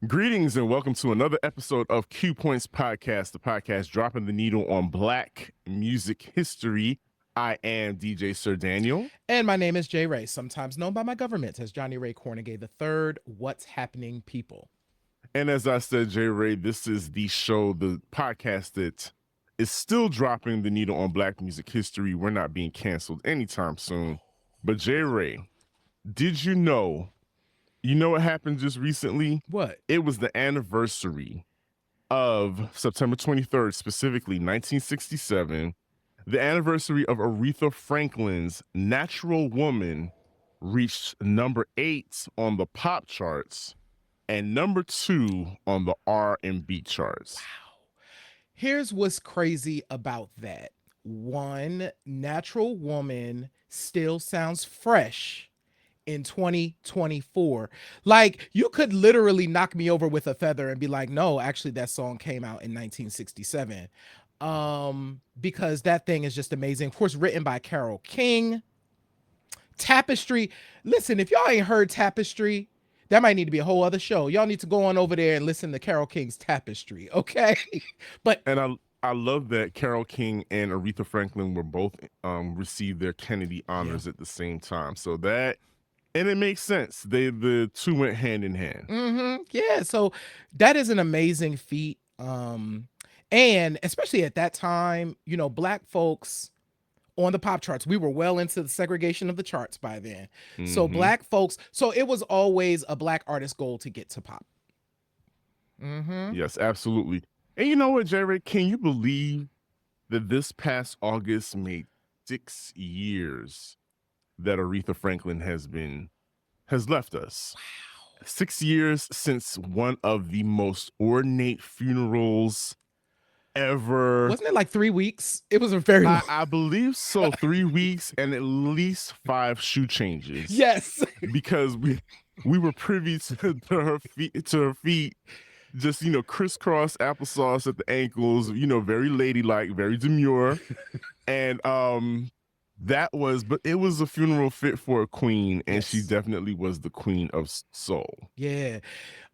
Greetings and welcome to another episode of Q Points Podcast, the podcast dropping the needle on Black music history. I am DJ Sir Daniel. And my name is Jay Ray, sometimes known by my government as Johnny Ray Cornegay III. What's happening, people? And as I said, Jay Ray, this is the show, the podcast that is still dropping the needle on Black music history. We're not being canceled anytime soon. But Jay Ray, did you know what happened just recently? What? It was the anniversary of September 23rd, specifically 1967, the anniversary of Aretha Franklin's Natural Woman reached number 8 on the pop charts and number 2 on the R&B charts. Wow. Here's what's crazy about that. One, Natural Woman still sounds fresh in 2024. Like, you could literally knock me over with a feather and be like, no, actually that song came out in 1967. Because that thing is just amazing. Of course, written by Carole King. Tapestry. Listen, if y'all ain't heard Tapestry, that might need to be a whole other show. Y'all need to go on over there and listen to Carole King's Tapestry, okay? And I love that Carole King and Aretha Franklin were both received their Kennedy honors at the same time. So that, and it makes sense. The two went hand in hand. Yeah, so that is an amazing feat. And especially at that time, Black folks on the pop charts, we were well into the segregation of the charts by then. So Black folks, so it was always a Black artist goal to get to pop. Yes, absolutely. And you know what, Jared? Can you believe that this past August made 6 years that Aretha Franklin has left us? Wow. 6 years since one of the most ornate funerals ever. Wasn't it like 3 weeks? It was a very long. I believe so. 3 weeks and at least 5 shoe changes. Yes. Because we were privy to her feet, just, crisscross applesauce at the ankles, very ladylike, very demure. And but it was a funeral fit for a queen, and she definitely was the queen of soul. Yeah.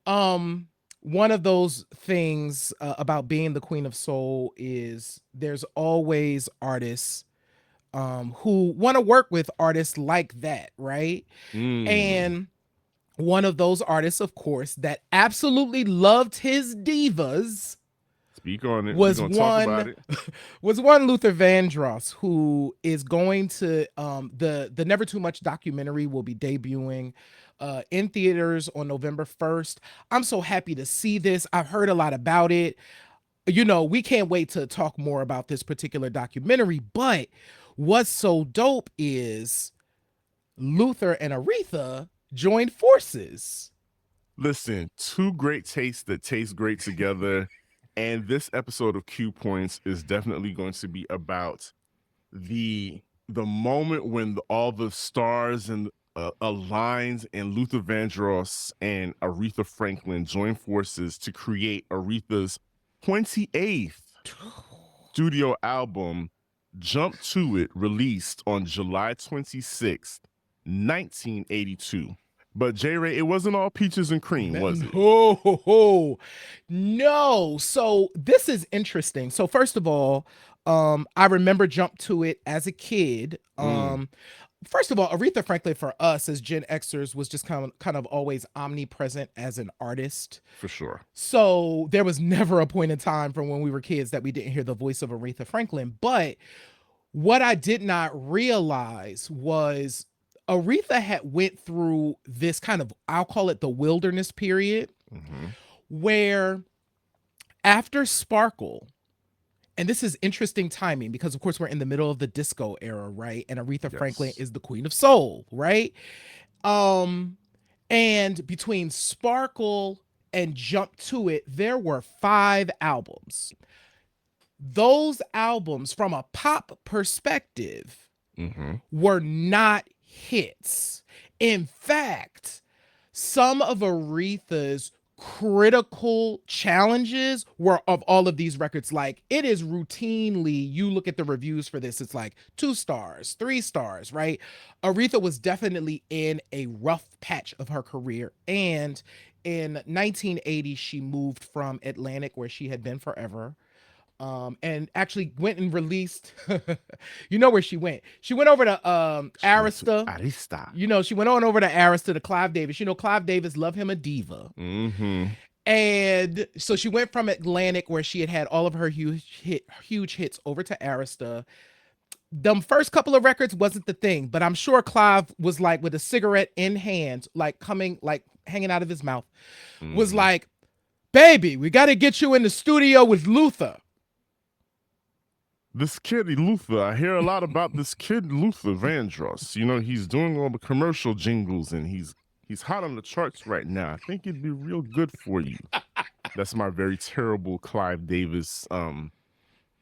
One of those things about being the queen of soul is there's always artists who want to work with artists like that, right? And one of those artists, of course, that absolutely loved his divas. Speak on it. Was talk about it. Was one Luther Vandross, who is going to the Never Too Much documentary will be debuting in theaters on November 1st. I'm so happy to see this. I've heard a lot about it. We can't wait to talk more about this particular documentary. But what's so dope is Luther and Aretha joined forces. Listen, two great tastes that taste great together. And this episode of Q Points is definitely going to be about the moment when all the stars and aligns and Luther Vandross and Aretha Franklin joined forces to create Aretha's 28th studio album, Jump to It, released on July 26th, 1982. But J. Ray, it wasn't all peaches and cream, was it? No. So this is interesting. So first of all, I remember Jump to It as a kid. First of all, Aretha Franklin for us as Gen Xers was just kind of always omnipresent as an artist. For sure. So there was never a point in time from when we were kids that we didn't hear the voice of Aretha Franklin. But what I did not realize was Aretha had went through this kind of, I'll call it the wilderness period, where after Sparkle, and this is interesting timing because of course we're in the middle of the disco era, right? And Aretha Franklin is the queen of soul, right? And between Sparkle and Jump to It, there were 5 albums. Those albums, from a pop perspective, were not hits. In fact, some of Aretha's critical challenges were of all of these records. Like, it is routinely, you look at the reviews for this, it's like 2 stars, 3 stars, right? Aretha was definitely in a rough patch of her career. And in 1980, she moved from Atlantic, where she had been forever, and actually went and released. You know where she went? She went over to Arista. Arista. You know, she went on over to Arista to Clive Davis. You know, Clive Davis loved him a diva. Mm-hmm. And so she went from Atlantic, where she had all of her huge hits, over to Arista. Them first couple of records wasn't the thing, but I'm sure Clive was like, with a cigarette in hand, like hanging out of his mouth, was like, baby, we got to get you in the studio with Luther. This kid Luther, I hear a lot about this kid Luther Vandross. You know, he's doing all the commercial jingles, and he's hot on the charts right now. I think it'd be real good for you. That's my very terrible Clive Davis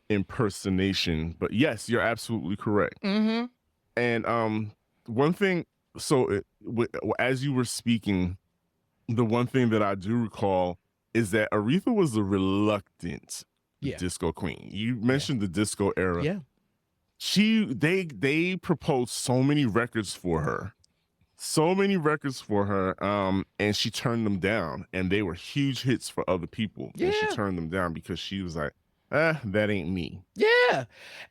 impersonation. But yes, you're absolutely correct. Mm-hmm. And one thing, so as you were speaking, the one thing that I do recall is that Aretha was a reluctant disco queen. You mentioned the disco era. Yeah. They proposed so many records for her. And she turned them down, and they were huge hits for other people. Yeah. And she turned them down because she was like, that ain't me. Yeah.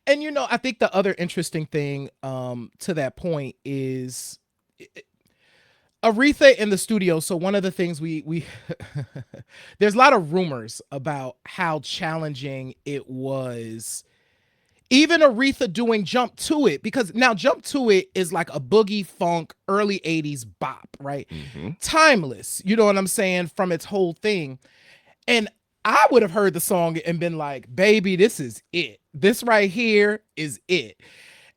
And you know, I think the other interesting thing to that point is Aretha in the studio. So one of the things we there's a lot of rumors about how challenging it was, even Aretha doing Jump to It, because now Jump to It is like a boogie funk early 80s bop, right? Mm-hmm. Timeless, you know what I'm saying, from its whole thing. And I would have heard the song and been like, baby, this is it. This right here is it.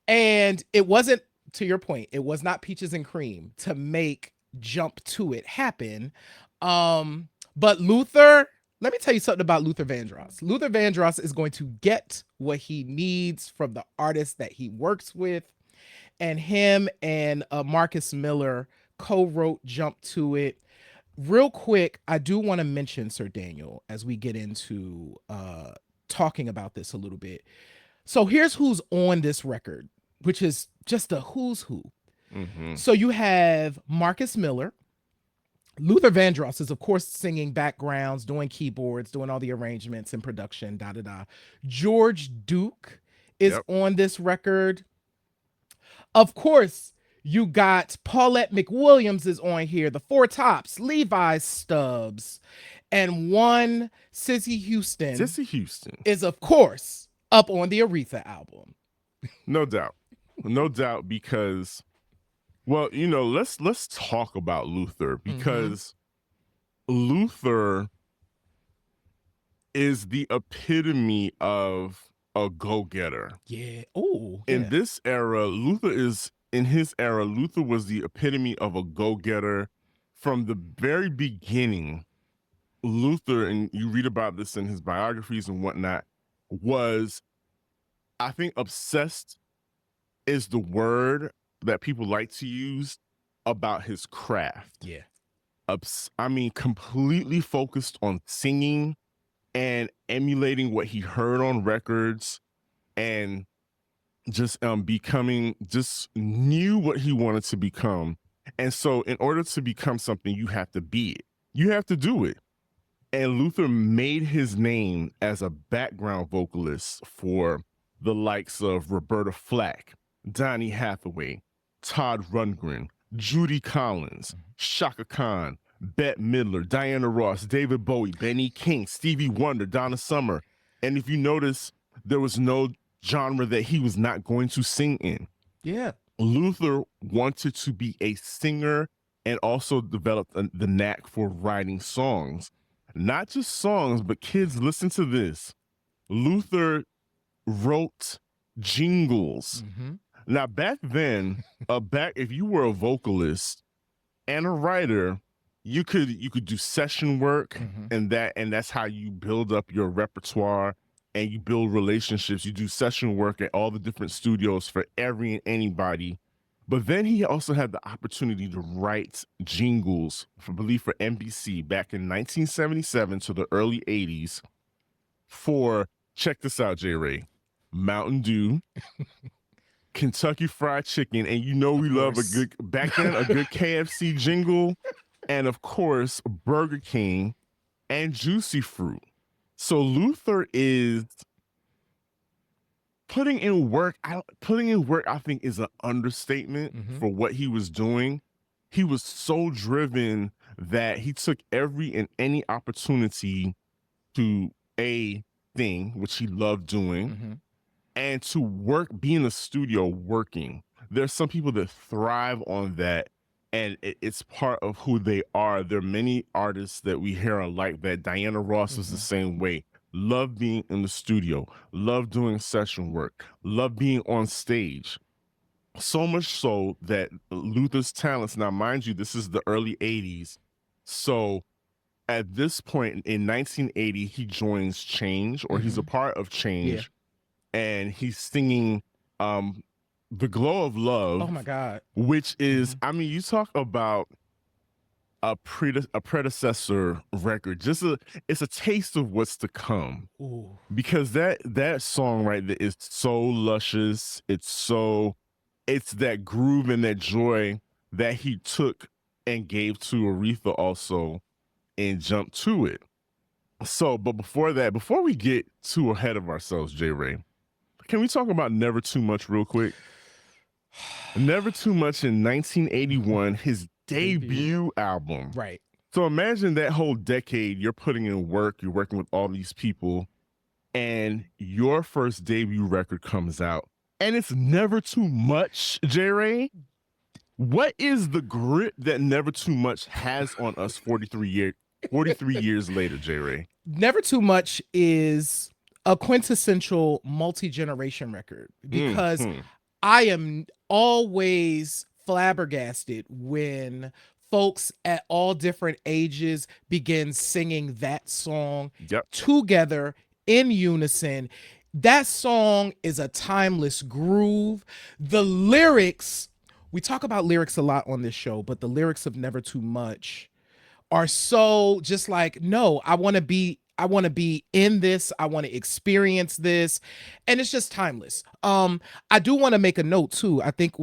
And it wasn't, to your point, it was not peaches and cream to make Jump to It happen. But Luther, let me tell you something about Luther Vandross. Luther Vandross is going to get what he needs from the artists that he works with. And him and Marcus Miller co-wrote Jump to It. Real quick, I do want to mention, Sir Daniel, as we get into talking about this a little bit. So here's who's on this record, which is just a who's who. Mm-hmm. So you have Marcus Miller. Luther Vandross is, of course, singing backgrounds, doing keyboards, doing all the arrangements and production, da-da-da. George Duke is on this record. Of course, you got Paulette McWilliams is on here, the Four Tops, Levi Stubbs, and one Cissy Houston. Cissy Houston is, of course, up on the Aretha album. No doubt. No doubt, because, well, you know, let's talk about Luther, because Luther is the epitome of a go-getter. Yeah. Oh. In this era, in his era, Luther was the epitome of a go-getter. From the very beginning, Luther, and you read about this in his biographies and whatnot, was, I think, obsessed is the word that people like to use about his craft. Yeah. I mean, completely focused on singing and emulating what he heard on records, and just just knew what he wanted to become. And so in order to become something, you have to be it. You have to do it. And Luther made his name as a background vocalist for the likes of Roberta Flack, Donny Hathaway, Todd Rundgren, Judy Collins, Shaka Khan, Bette Midler, Diana Ross, David Bowie, Benny King, Stevie Wonder, Donna Summer. And if you notice, there was no genre that he was not going to sing in. Yeah. Luther wanted to be a singer and also developed the knack for writing songs. Not just songs, but kids, listen to this. Luther wrote jingles. Now, back then, if you were a vocalist and a writer, you could do session work, and that's how you build up your repertoire and you build relationships. You do session work at all the different studios for every and anybody. But then he also had the opportunity to write jingles, for, I believe, for NBC back in 1977 to the early 80s for, check this out, J. Ray, Mountain Dew, Kentucky Fried Chicken, and you know we love a good, back then, a good KFC jingle, and of course, Burger King and Juicy Fruit. So Luther is putting in work. I think is an understatement for what he was doing. He was so driven that he took every and any opportunity to thing, which he loved doing, and to work, be in the studio working. There's some people that thrive on that, and it's part of who they are. There are many artists that we hear are like that. Diana Ross was the same way. Love being in the studio, love doing session work, love being on stage. So much so that Luther's talents, now mind you, this is the early 80s. So at this point in 1980, he joins Change, or he's a part of Change, and he's singing The Glow of Love. Oh my God. Which is, I mean, you talk about a predecessor record. It's a taste of what's to come. Ooh. Because that song right there is so luscious. It's that groove and that joy that he took and gave to Aretha also and jumped to it. So, but before that, before we get too ahead of ourselves, J. Ray, can we talk about Never Too Much real quick? Never Too Much in 1981, his debut album. Right. So imagine that whole decade, you're putting in work, you're working with all these people, and your first debut record comes out, and it's Never Too Much, J. Ray. What is the grip that Never Too Much has on us 43 years later, J. Ray? Never Too Much is a quintessential multi-generation record, because I am always flabbergasted when folks at all different ages begin singing that song together in unison. That song is a timeless groove. The lyrics, we talk about lyrics a lot on this show, but the lyrics of Never Too Much are so just like, no, I want to be in this. I want to experience this. And it's just timeless. I do want to make a note too. I think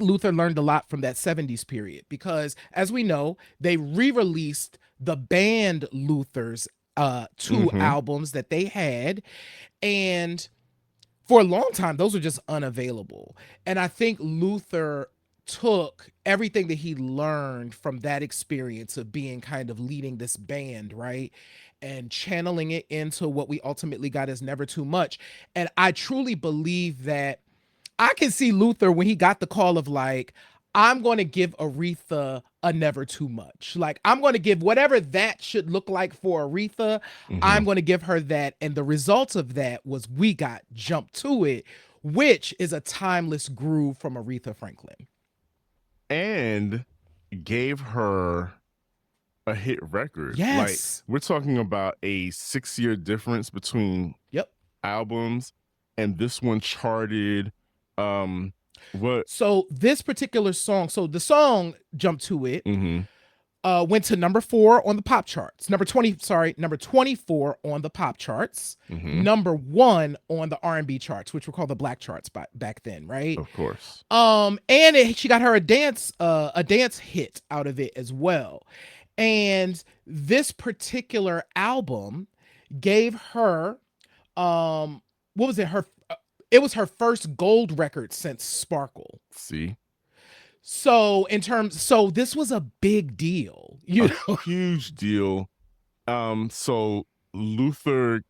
Luther learned a lot from that 70s period, because as we know, they re-released the band Luther's two albums that they had. And for a long time, those were just unavailable. And I think Luther took everything that he learned from that experience of being kind of leading this band, right, and channeling it into what we ultimately got as Never Too Much. And I truly believe that I can see Luther when he got the call of like, I'm going to give Aretha a Never Too Much. Like, I'm going to give whatever that should look like for Aretha. I'm going to give her that. And the result of that was we got Jump to It, which is a timeless groove from Aretha Franklin. And gave her a hit record. Yes. Like, we're talking about a 6-year difference between albums, and this one charted so this particular song, so the song Jump to It went to number 4 on the pop charts, number 24 on the pop charts, number 1 on the R&B charts, which were called the black charts back then, right? Of course. And she got her a dance hit out of it as well. And this particular album gave her it was her first gold record since Sparkle. See? So this was a big deal, huge deal. So Luther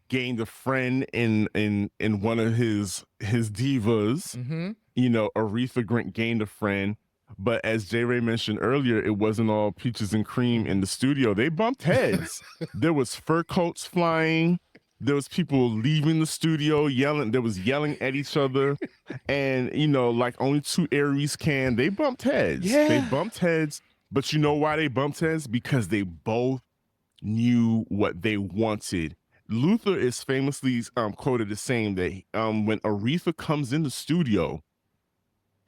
gained a friend in one of his divas. Aretha gained a friend, but as J. Ray mentioned earlier, it wasn't all peaches and cream in the studio. They bumped heads. There was fur coats flying. There was people leaving the studio yelling. There was yelling at each other. And, like only two Aries can. They bumped heads. Yeah. They bumped heads. But you know why they bumped heads? Because they both knew what they wanted. Luther is famously quoted as saying that when Aretha comes in the studio,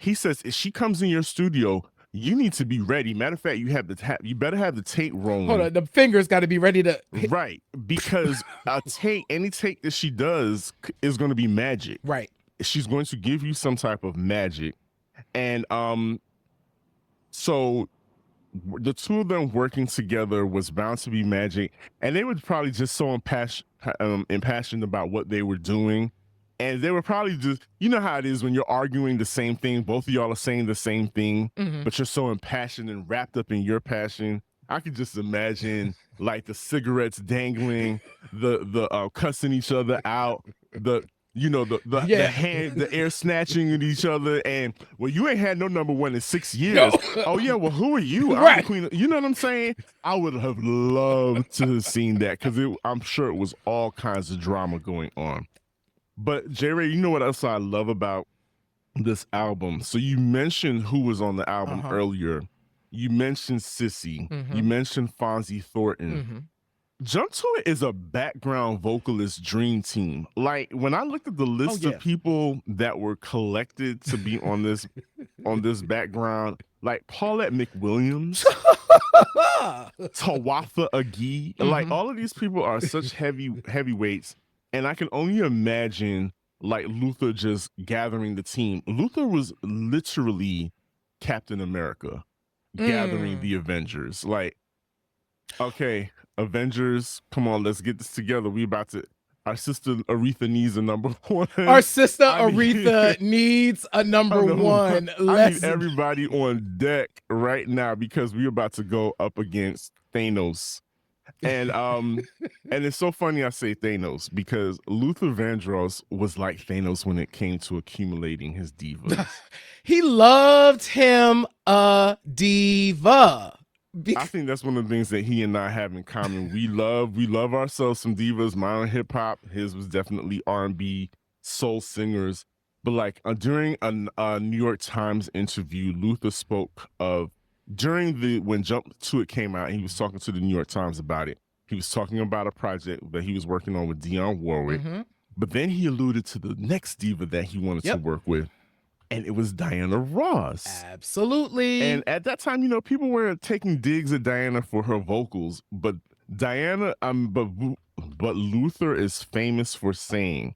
he says if she comes in your studio, you need to be ready. Matter of fact, you better have the tape rolling. Hold on, the fingers got to be ready to hit. Right, because any take that she does is going to be magic. Right. She's going to give you some type of magic, and so the two of them working together was bound to be magic, and they were probably just so impassioned about what they were doing, and they were probably just, you know how it is when you're arguing the same thing, both of y'all are saying the same thing, but you're so impassioned and wrapped up in your passion. I could just imagine like the cigarettes dangling, the cussing each other out, the air snatching at each other, and well, you ain't had no number one in 6 years. No. Oh yeah, well, who are you? I'm the queen. You know what I'm saying? I would have loved to have seen that because I'm sure it was all kinds of drama going on. But J-Ray, you know what else I love about this album? So you mentioned who was on the album earlier. You mentioned Sissy. You mentioned Fonzie Thornton. Jump To It is a background vocalist dream team. Like when I looked at the list of people that were collected to be on this background, like Paulette McWilliams, Tawatha Agee, like all of these people are such heavyweights, and I can only imagine like Luther just gathering the team. Luther was literally Captain America gathering the Avengers. Like, okay, Avengers, come on, let's get this together. Our sister Aretha needs a number one. Our sister Aretha needs a number one. I need everybody on deck right now because we're about to go up against Thanos. And and it's so funny I say Thanos because Luther Vandross was like Thanos when it came to accumulating his divas. He loved him a diva. I think that's one of the things that he and I have in common. We love ourselves some divas. Mine hip hop, his was definitely R&B, soul singers. But like during a New York Times interview, Luther spoke of when Jump To It came out. He was talking to the New York Times about it. He was talking about a project that he was working on with Dionne Warwick. But then he alluded to the next diva that he wanted to work with. And it was Diana Ross. Absolutely. And at that time, people were taking digs at Diana for her vocals, but but Luther is famous for saying,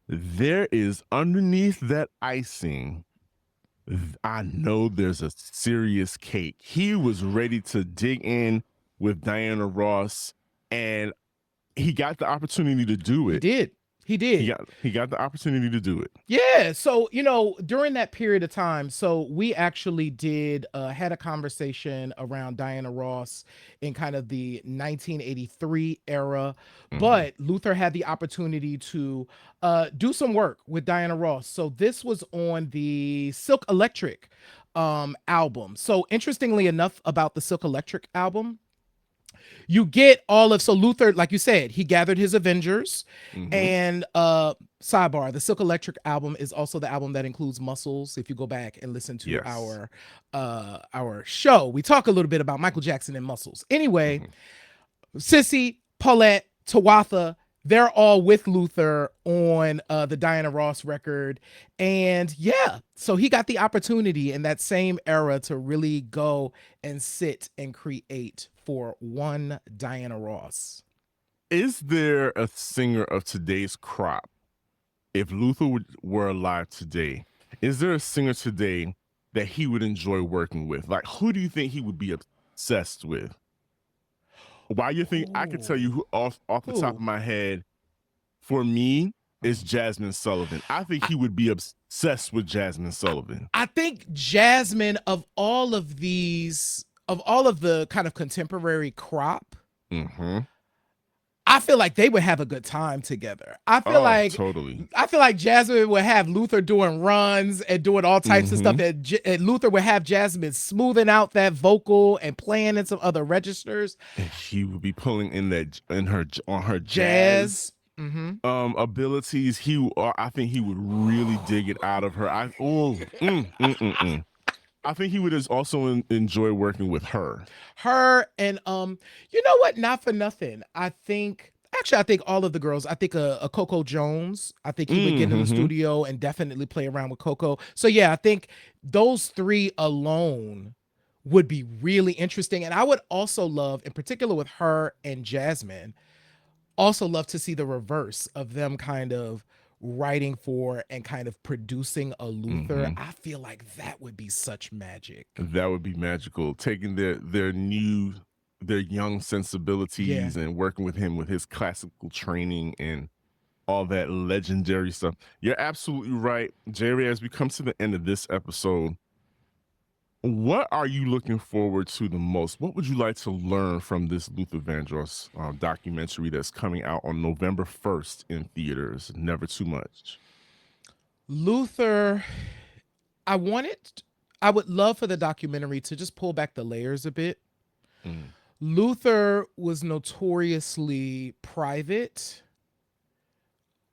there is underneath that icing, I know there's a serious cake. He was ready to dig in with Diana Ross, and he got the opportunity to do it. He did. He got the opportunity to do it. Yeah. So, during that period of time, so we actually had a conversation around Diana Ross in kind of the 1983 era, but Luther had the opportunity to do some work with Diana Ross. So this was on the Silk Electric album. So interestingly enough about the Silk Electric album, you get so Luther, like you said, he gathered his Avengers, and sidebar, the Silk Electric album is also the album that includes Muscles. If you go back and listen to our show, we talk a little bit about Michael Jackson and Muscles. Anyway, Sissy, Paulette, Tawatha, they're all with Luther on the Diana Ross record. And so he got the opportunity in that same era to really go and sit and create for one Diana Ross. Is there a singer of today's crop, if Luther were alive today, is there a singer today that he would enjoy working with? Like, who do you think he would be obsessed with? Why you think? I could tell you who off the top of my head, for me, is Jasmine Sullivan. I think he would be obsessed with Jasmine Sullivan. I think Jasmine, of all of the kind of contemporary crop, I feel like they would have a good time together. I feel like Jasmine would have Luther doing runs and doing all types of stuff, and Luther would have Jasmine smoothing out that vocal and playing in some other registers. And he would be pulling on her jazz abilities. I think he would really dig it out of her. I think he would also enjoy working with her. And you know what? Not for nothing. I think actually, I think all of the girls, I think a Coco Jones, I think he would get in the studio and definitely play around with Coco. So yeah, I think those three alone would be really interesting. And I would also love, in particular with her and Jasmine, also love to see the reverse of them kind of writing for and kind of producing a Luther. I feel like that would be such magic. That would be magical. Taking their young sensibilities and working with him with his classical training and all that legendary stuff. You're absolutely right, Jerry. As we come to the end of this episode, what are you looking forward to the most? What would you like to learn from this Luther Vandross documentary that's coming out on November 1st in theaters? Never Too Much. Luther, I would love for the documentary to just pull back the layers a bit. Luther was notoriously private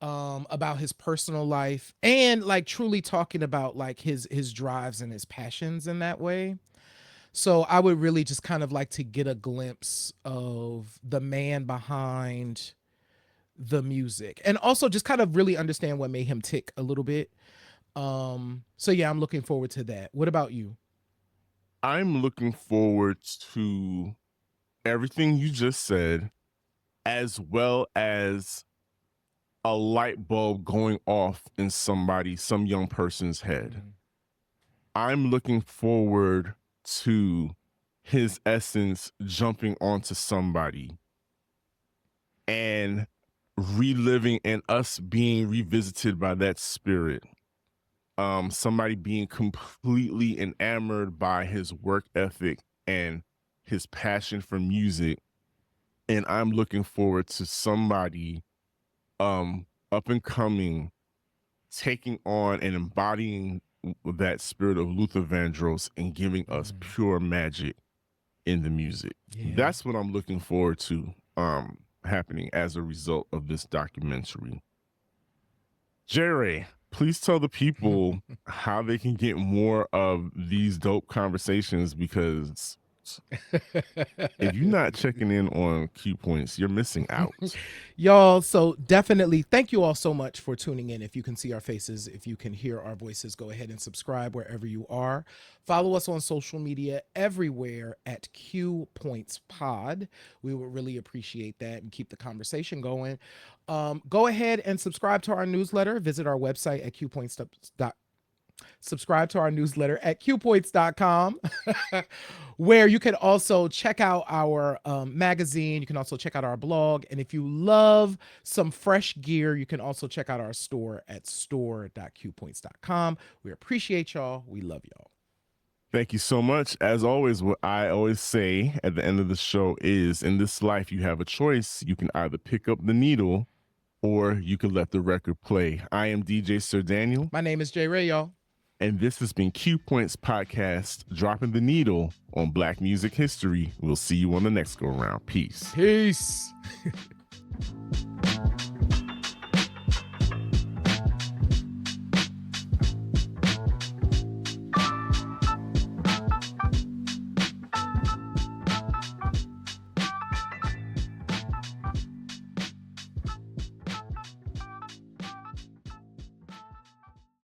about his personal life and like truly talking about like his drives and his passions in that way. So I would really just kind of like to get a glimpse of the man behind the music and also just kind of really understand what made him tick a little bit. So yeah, I'm looking forward to that. What about you? I'm looking forward to everything you just said, as well as a light bulb going off in some young person's head. I'm looking forward to his essence jumping onto somebody and reliving and us being revisited by that spirit. Somebody being completely enamored by his work ethic and his passion for music. And I'm looking forward to somebody up and coming, taking on and embodying that spirit of Luther Vandross and giving us pure magic in the music. That's what I'm looking forward to happening as a result of this documentary. Jerry, please tell the people how they can get more of these dope conversations, because if you're not checking in on Q Points, you're missing out. Y'all, so definitely thank you all so much for tuning in. If you can see our faces, if you can hear our voices, go ahead and subscribe wherever you are. Follow us on social media everywhere at Q Points Pod. We would really appreciate that and keep the conversation going. Go ahead and subscribe to our newsletter. Visit our website at qpoints.com. Subscribe to our newsletter at qpoints.com, where you can also check out our magazine. You can also check out our blog. And if you love some fresh gear, you can also check out our store at store.qpoints.com. We appreciate y'all. We love y'all. Thank you so much. As always, what I always say at the end of the show is, in this life, you have a choice. You can either pick up the needle or you can let the record play. I am DJ Sir Daniel. My name is J Ray, y'all. And this has been Q Points Podcast, dropping the needle on Black music history. We'll see you on the next go around. Peace. Peace.